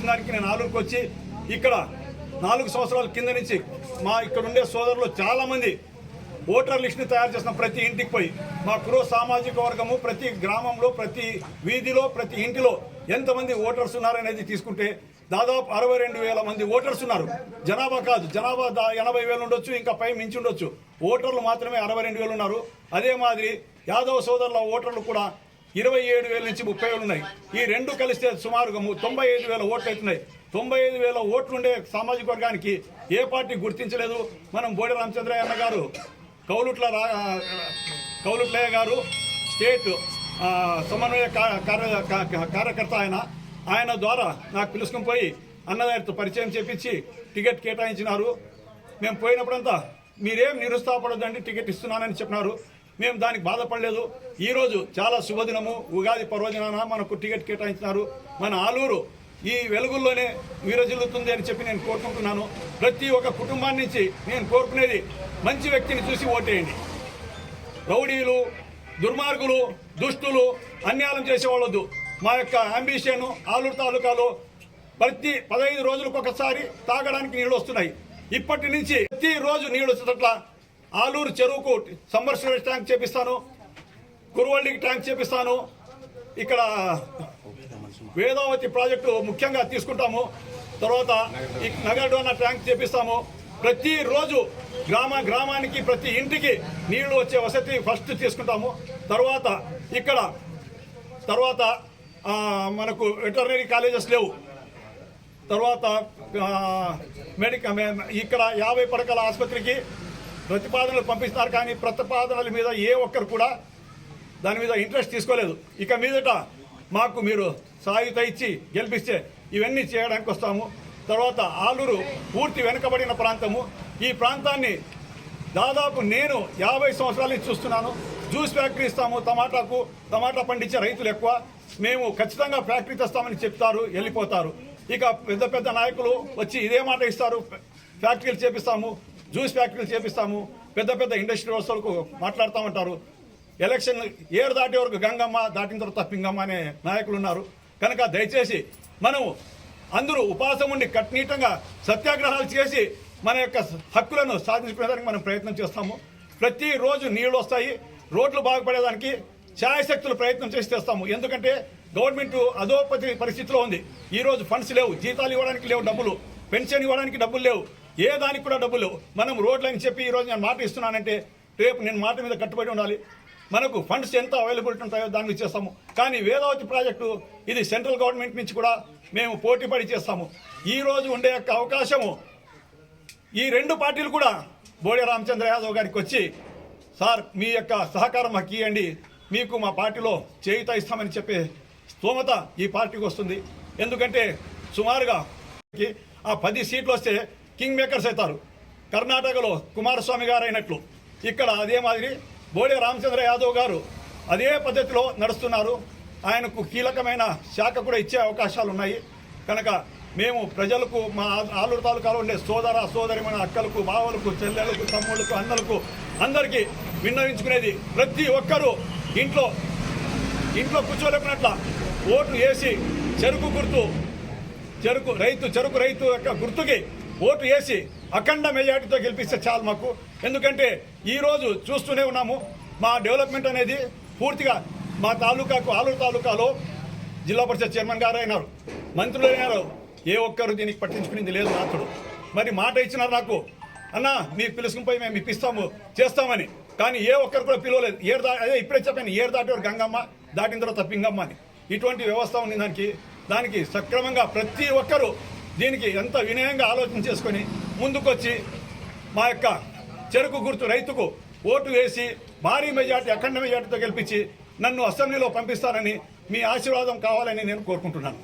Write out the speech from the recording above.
చేసిన దానికి నేను ఆలూరుకు వచ్చి ఇక్కడ 4 సంవత్సరాల కింద నుంచి మా ఇక్కడ ఉండే సోదరులు చాలామంది ఓటర్ లిస్ట్ని తయారు చేసిన ప్రతి ఇంటికి పోయి మా కురో సామాజిక వర్గము ప్రతి గ్రామంలో ప్రతి వీధిలో ప్రతి ఇంటిలో ఎంతమంది ఓటర్స్ ఉన్నారనేది తీసుకుంటే దాదాపు 62,000 మంది ఓటర్స్ ఉన్నారు. జనాభా కాదు, జనాభా 80,000 ఉండొచ్చు, ఇంకా పై మించి ఉండొచ్చు. ఓటర్లు మాత్రమే 62,000 ఉన్నారు. అదే మాదిరి యాదవ్ సోదరుల ఓటర్లు కూడా 27,000 నుంచి 30,000 ఉన్నాయి. ఈ రెండు కలిస్తే సుమారుగా 95,000 ఓట్లు అవుతున్నాయి. 95,000 ఓట్లుండే సామాజిక వర్గానికి ఏ పార్టీ గుర్తించలేదు. మనం బోడి రామచంద్రయ్య అన్న గారు కౌలుట్లయ్య గారు స్టేట్ సమన్వయ కార్యకర్త ఆయన ద్వారా నాకు పిలుచుకుని పోయి అన్నగారితో పరిచయం చేపించి టికెట్ కేటాయించినారు. మేము పోయినప్పుడంతా మీరేం నిరుత్సాహపడొద్దండి, టికెట్ ఇస్తున్నానని చెప్పినారు. మేము దానికి బాధపడలేదు. ఈరోజు చాలా శుభదినము, ఉగాది పర్వదినాన మనకు టికెట్ కేటాయించినారు. మన ఆలూరు ఈ వెలుగుల్లోనే విరజిల్లుతుంది అని చెప్పి నేను కోరుకుంటున్నాను. ప్రతి ఒక్క కుటుంబాన్ని నుంచి నేను కోరుకునేది మంచి వ్యక్తిని చూసి ఓటేయండి. రౌడీలు, దుర్మార్గులు, దుష్టులు, అన్యాయం చేసేవాళ్ళొద్దు. మా యొక్క అంబిషన్ ఆలూరు తాలూకాలో ప్రతి 15 రోజులకు ఒకసారి తాగడానికి నీళ్ళు వస్తున్నాయి. ఇప్పటి నుంచి ప్రతి రోజు నీళ్ళు వచ్చేటట్ల ఆలూరు చెరువుకు సమ్మర్సిబుల్ ట్యాంక్ చేపిస్తాను, కురువల్లికి ట్యాంక్ చేపిస్తాను. ఇక్కడ వేదావతి ప్రాజెక్టు ముఖ్యంగా తీసుకుంటాము. తర్వాత ఈ నగరడోన ట్యాంక్ చేపిస్తాము. ప్రతిరోజు గ్రామానికి ప్రతి ఇంటికి నీళ్లు వచ్చే వసతి ఫస్ట్ తీసుకుంటాము. తర్వాత మనకు వెటర్నరీ కాలేజెస్ లేవు. తర్వాత ఇక్కడ 50 పడకల ఆసుపత్రికి ప్రతిపాదనలు పంపిస్తున్నారు. కానీ ప్రతిపాదనల మీద ఏ ఒక్కరు కూడా దాని మీద ఇంట్రెస్ట్ తీసుకోలేదు. ఇక మీదట మాకు మీరు సాయుత ఇచ్చి గెలిపిస్తే ఇవన్నీ చేయడానికి వస్తాము. తర్వాత ఆలూరు పూర్తి వెనుకబడిన ప్రాంతము. ఈ ప్రాంతాన్ని దాదాపు నేను 50 సంవత్సరాల నుంచి చూస్తున్నాను. జ్యూస్ ఫ్యాక్టరీ ఇస్తాము, టమాటా పండించే రైతులు ఎక్కువ. మేము ఖచ్చితంగా ఫ్యాక్టరీ తెస్తామని చెప్తారు, వెళ్ళిపోతారు. ఇక పెద్ద నాయకులు వచ్చి ఇదే మాట ఇస్తారు, ఫ్యాక్టరీలు చేపిస్తాము, జ్యూస్ ఫ్యాక్టరీలు చేపిస్తాము, పెద్ద ఇండస్ట్రీ వ్యవస్థలకు మాట్లాడుతామంటారు. ఎలక్షన్ ఏరు దాటే వరకు గంగమ్మ, దాటిన తర్వాత పింగమ్మ అనే నాయకులు ఉన్నారు. కనుక దయచేసి మనం అందరూ ఉపవాసం ఉండి కట్నీటంగా సత్యాగ్రహాలు చేసి మన యొక్క హక్కులను సాధించుకునేదానికి మనం ప్రయత్నం చేస్తాము. ప్రతిరోజు నీళ్లు వస్తాయి, రోడ్లు బాగుపడేదానికి ఛాయశక్తులు ప్రయత్నం చేసి తెస్తాము. ఎందుకంటే గవర్నమెంట్ అధోపతి పరిస్థితిలో ఉంది. ఈరోజు ఫండ్స్ లేవు, జీతాలు ఇవ్వడానికి లేవు, డబ్బులు పెన్షన్ ఇవ్వడానికి డబ్బులు లేవు, ఏ దానికి కూడా డబ్బులు లేవు. మనం రోడ్లని చెప్పి ఈరోజు నేను మాట ఇస్తున్నానంటే రేపు నేను మాట మీద కట్టుబడి ఉండాలి. మనకు ఫండ్స్ ఎంత అవైలబిలిటీ ఉంటాయో దాన్ని ఇచ్చేస్తాము. కానీ వేదావతి ప్రాజెక్టు ఇది సెంట్రల్ గవర్నమెంట్ నుంచి కూడా మేము పోటీపడి చేస్తాము. ఈరోజు ఉండే యొక్క అవకాశము ఈ రెండు పార్టీలు కూడా బోడి రామచంద్ర యాదవ్ గారికి వచ్చి, సార్ మీ యొక్క సహకారం మాకు ఇవ్వండి, మీకు మా పార్టీలో చేయుత ఇస్తామని చెప్పే స్తోమత ఈ పార్టీకి వస్తుంది. ఎందుకంటే సుమారుగా ఆ 10 సీట్లు వస్తే కింగ్ మేకర్స్ అవుతారు. కర్ణాటకలో కుమారస్వామి గారు అయినట్లు ఇక్కడ అదే మాదిరి బోడి రామచంద్ర యాదవ్ గారు అదే పద్ధతిలో నడుస్తున్నారు. ఆయనకు కీలకమైన శాఖ కూడా ఇచ్చే అవకాశాలు ఉన్నాయి. కనుక మేము ప్రజలకు, మా ఆలూరు తాలూకాలో ఉండే సోదరిమైన అక్కలకు, బావలకు, చెల్లెలకు, తమ్ముళ్ళకు, అన్నలకు అందరికీ విన్నవించుకునేది, ప్రతి ఒక్కరూ ఇంట్లో కూర్చోలేకున్నట్ల ఓట్లు వేసి చెరుకు రైతు యొక్క గుర్తుకి ఓటు వేసి అఖండ మెజార్టీతో గెలిపిస్తే చాలు మాకు. ఎందుకంటే ఈరోజు చూస్తూనే ఉన్నాము, మా డెవలప్మెంట్ అనేది పూర్తిగా మా ఆలూరు తాలూకాలో జిల్లా పరిషత్ చైర్మన్ గారు అయినారు, మంత్రులు అయినారు, ఏ ఒక్కరు దీనికి పట్టించుకునేది లేదు. నాథుడు మరి మాట ఇచ్చినారు నాకు, అన్న మీకు పిలుచుకుని పోయి మేము ఇప్పిస్తాము చేస్తామని. కానీ ఏ ఒక్కరు కూడా పిలవలేదు. అదే ఇప్పుడే చెప్పాను, ఏరు దాటేవారు గంగమ్మ, దాటిన తర్వాత పింగమ్మ అని. ఇటువంటి వ్యవస్థ ఉంది. దానికి సక్రమంగా ప్రతి ఒక్కరూ దీనికి ఎంత వినయంగా ఆలోచన చేసుకొని ముందుకొచ్చి మా యొక్క చెరుకు గుర్తు రైతుకు ఓటు వేసి భారీ మెజార్టీ, అఖండ మెజార్టీతో గెలిపించి నన్ను అసెంబ్లీలో పంపిస్తారని మీ ఆశీర్వాదం కావాలని నేను కోరుకుంటున్నాను.